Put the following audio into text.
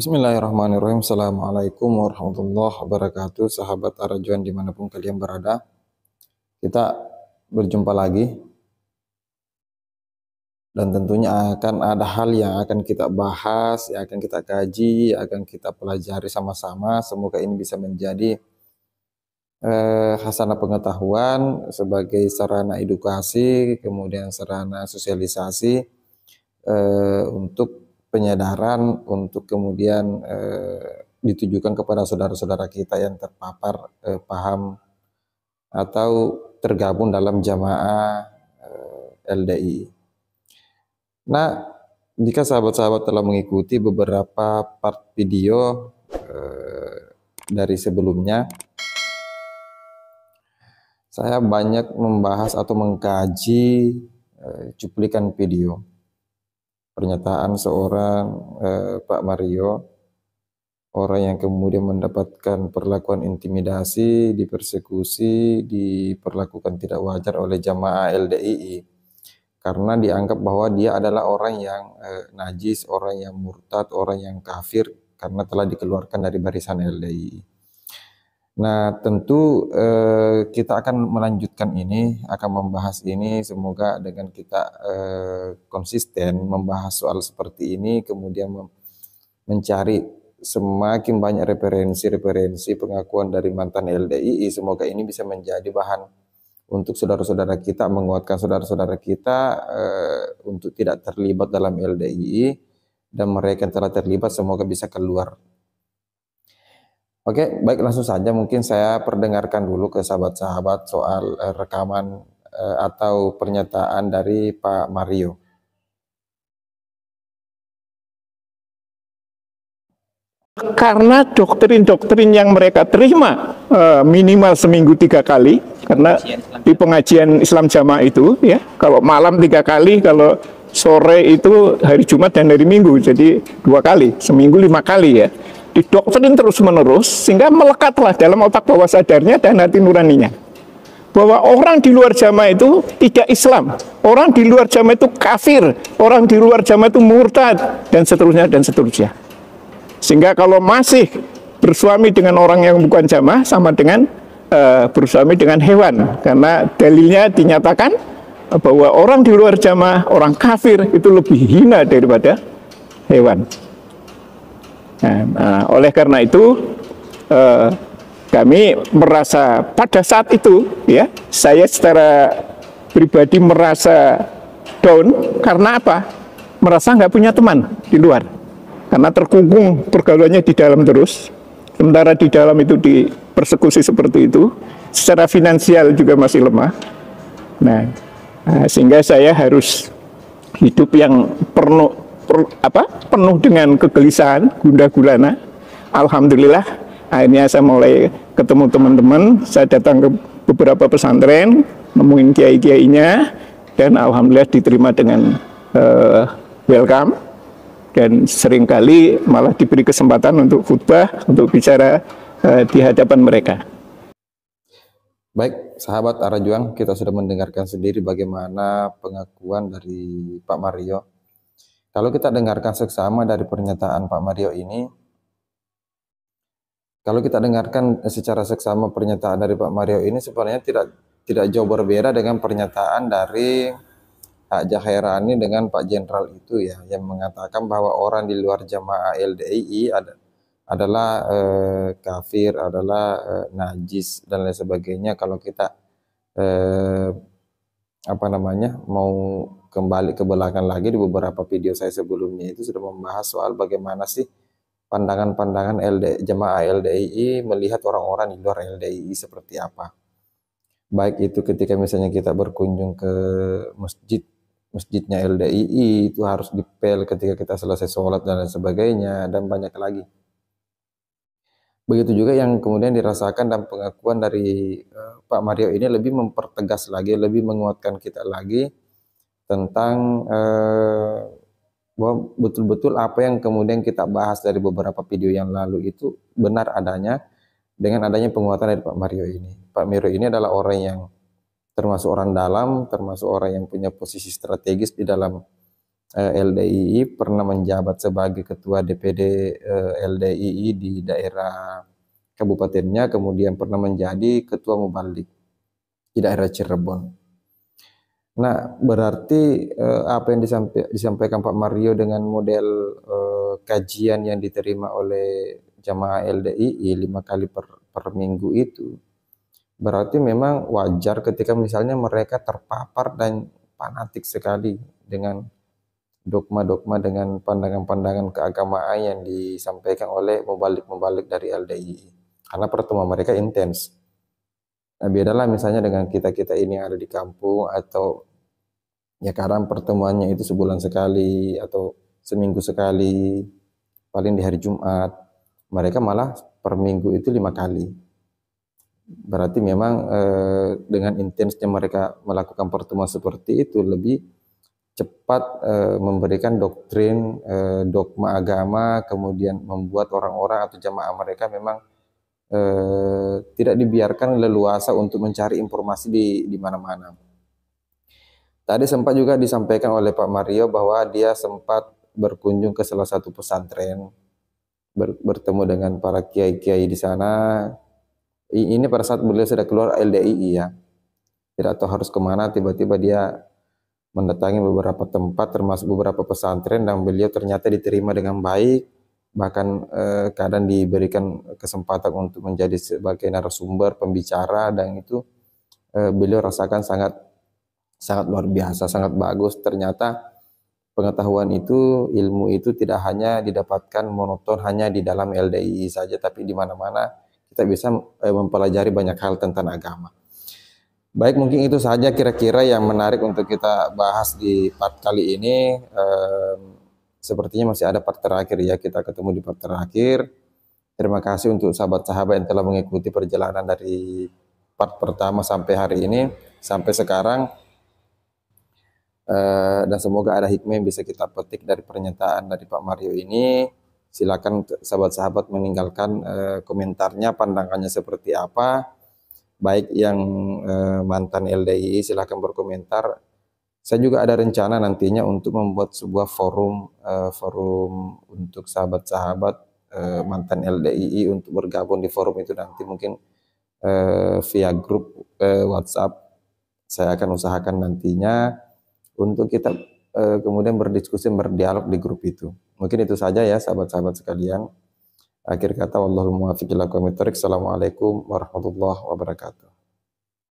Bismillahirrahmanirrahim. Assalamualaikum warahmatullahi wabarakatuh. Sahabat Arajuan dimanapun kalian berada, kita berjumpa lagi. Dan tentunya akan ada hal yang akan kita bahas, yang akan kita kaji, yang akan kita pelajari sama-sama. Semoga ini bisa menjadi hasanah pengetahuan sebagai sarana edukasi, kemudian sarana sosialisasi untuk penyadaran, untuk kemudian ditujukan kepada saudara-saudara kita yang terpapar paham atau tergabung dalam jamaah LDI. Nah, jika sahabat-sahabat telah mengikuti beberapa part video dari sebelumnya, saya banyak membahas atau mengkaji cuplikan video pernyataan seorang Pak Mario, orang yang kemudian mendapatkan perlakuan intimidasi, dipersekusi, diperlakukan tidak wajar oleh jamaah LDII karena dianggap bahwa dia adalah orang yang najis, orang yang murtad, orang yang kafir karena telah dikeluarkan dari barisan LDII. Nah, tentu kita akan melanjutkan ini, akan membahas ini. Semoga dengan kita konsisten membahas soal seperti ini, kemudian mencari semakin banyak referensi-referensi pengakuan dari mantan LDII. Semoga ini bisa menjadi bahan untuk saudara-saudara kita, menguatkan saudara-saudara kita untuk tidak terlibat dalam LDII, dan mereka yang telah terlibat semoga bisa keluar. Oke, baik, langsung saja mungkin saya perdengarkan dulu ke sahabat-sahabat soal rekaman atau pernyataan dari Pak Mario. Karena doktrin-doktrin yang mereka terima minimal seminggu 3 kali, karena di pengajian Islam Jamaah itu ya, kalau malam 3 kali, kalau sore itu hari Jumat dan hari Minggu, jadi 2 kali, seminggu 5 kali ya. Didoktrin terus-menerus sehingga melekatlah dalam otak bawah sadarnya dan hati nuraninya bahwa orang di luar jamaah itu tidak Islam, orang di luar jamaah itu kafir, orang di luar jamaah itu murtad, dan seterusnya dan seterusnya. Sehingga kalau masih bersuami dengan orang yang bukan jamaah sama dengan bersuami dengan hewan, karena dalilnya dinyatakan bahwa orang di luar jamaah, orang kafir itu lebih hina daripada hewan. Nah, oleh karena itu kami merasa pada saat itu ya, saya secara pribadi merasa down. Karena apa? Merasa nggak punya teman di luar, karena terkungkung pergaulannya di dalam terus, sementara di dalam itu dipersekusi seperti itu, secara finansial juga masih lemah. Nah, sehingga saya harus hidup yang penuh dengan kegelisahan, gundah gulana. Alhamdulillah akhirnya saya mulai ketemu teman-teman, saya datang ke beberapa pesantren, nemuin kiai-kiainya, dan alhamdulillah diterima dengan welcome, dan seringkali malah diberi kesempatan untuk khutbah, untuk bicara di hadapan mereka. Baik, sahabat Arajuang, kita sudah mendengarkan sendiri bagaimana pengakuan dari Pak Mario. Kalau kita dengarkan seksama dari pernyataan Pak Mario ini, kalau kita dengarkan secara seksama pernyataan dari Pak Mario ini, sebenarnya tidak jauh berbeda dengan pernyataan dari Pak Jahairani dengan Pak Jenderal itu ya, yang mengatakan bahwa orang di luar jamaah LDII adalah kafir, adalah najis dan lain sebagainya. Kalau kita mau kembali ke belakang lagi, di beberapa video saya sebelumnya itu sudah membahas soal bagaimana sih pandangan-pandangan jamaah LDII melihat orang-orang di luar LDII seperti apa. Baik itu ketika misalnya kita berkunjung ke masjidnya LDII, itu harus dipel ketika kita selesai sholat dan lain sebagainya, dan banyak lagi. Begitu juga yang kemudian dirasakan dan pengakuan dari Pak Mario ini lebih mempertegas lagi, lebih menguatkan kita lagi tentang bahwa betul-betul apa yang kemudian kita bahas dari beberapa video yang lalu itu benar adanya dengan adanya penguatan dari Pak Mario ini. Pak Mario ini adalah orang yang termasuk orang dalam, termasuk orang yang punya posisi strategis di dalam LDII, pernah menjabat sebagai ketua DPD LDII di daerah kabupatennya, kemudian pernah menjadi ketua mubalik di daerah Cirebon. Nah, berarti apa yang disampaikan Pak Mario dengan model kajian yang diterima oleh jamaah LDII 5 kali per minggu itu, berarti memang wajar ketika misalnya mereka terpapar dan fanatik sekali dengan dogma-dogma, dengan pandangan-pandangan keagamaan yang disampaikan oleh mubalik-mubalik dari LDII. Karena pertemuan mereka intens. Nah, bedalah misalnya dengan kita-kita ini yang ada di kampung, atau ya kadang pertemuannya itu sebulan sekali atau seminggu sekali, paling di hari Jumat. Mereka malah per minggu itu 5 kali. Berarti memang dengan intensnya mereka melakukan pertemuan seperti itu, lebih cepat memberikan doktrin, dogma agama, kemudian membuat orang-orang atau jamaah mereka memang tidak dibiarkan leluasa untuk mencari informasi di mana-mana. Tadi sempat juga disampaikan oleh Pak Mario bahwa dia sempat berkunjung ke salah satu pesantren, bertemu dengan para kiai-kiai di sana. Ini pada saat beliau sudah keluar LDII ya, tidak tahu harus kemana, tiba-tiba dia mendatangi beberapa tempat termasuk beberapa pesantren, dan beliau ternyata diterima dengan baik, bahkan kadang diberikan kesempatan untuk menjadi sebagai narasumber, pembicara, dan itu beliau rasakan sangat luar biasa, sangat bagus. Ternyata pengetahuan itu, ilmu itu tidak hanya didapatkan monoton hanya di dalam LDII saja, tapi di mana-mana kita bisa mempelajari banyak hal tentang agama. Baik, mungkin itu saja kira-kira yang menarik untuk kita bahas di part kali ini. Sepertinya masih ada part terakhir ya, kita ketemu di part terakhir. Terima kasih untuk sahabat-sahabat yang telah mengikuti perjalanan dari part pertama sampai hari ini, sampai sekarang. Dan semoga ada hikmah yang bisa kita petik dari pernyataan dari Pak Mario ini. Silakan sahabat-sahabat meninggalkan komentarnya, pandangannya seperti apa. Baik yang mantan LDII silahkan berkomentar. Saya juga ada rencana nantinya untuk membuat sebuah forum untuk sahabat-sahabat mantan LDII untuk bergabung di forum itu nanti, mungkin via grup WhatsApp. Saya akan usahakan nantinya untuk kita kemudian berdiskusi, berdialog di grup itu. Mungkin itu saja ya sahabat-sahabat sekalian. Akhir kata, wallahul muwaffiq ila aqwamit thoriq. Assalamualaikum warahmatullahi wabarakatuh.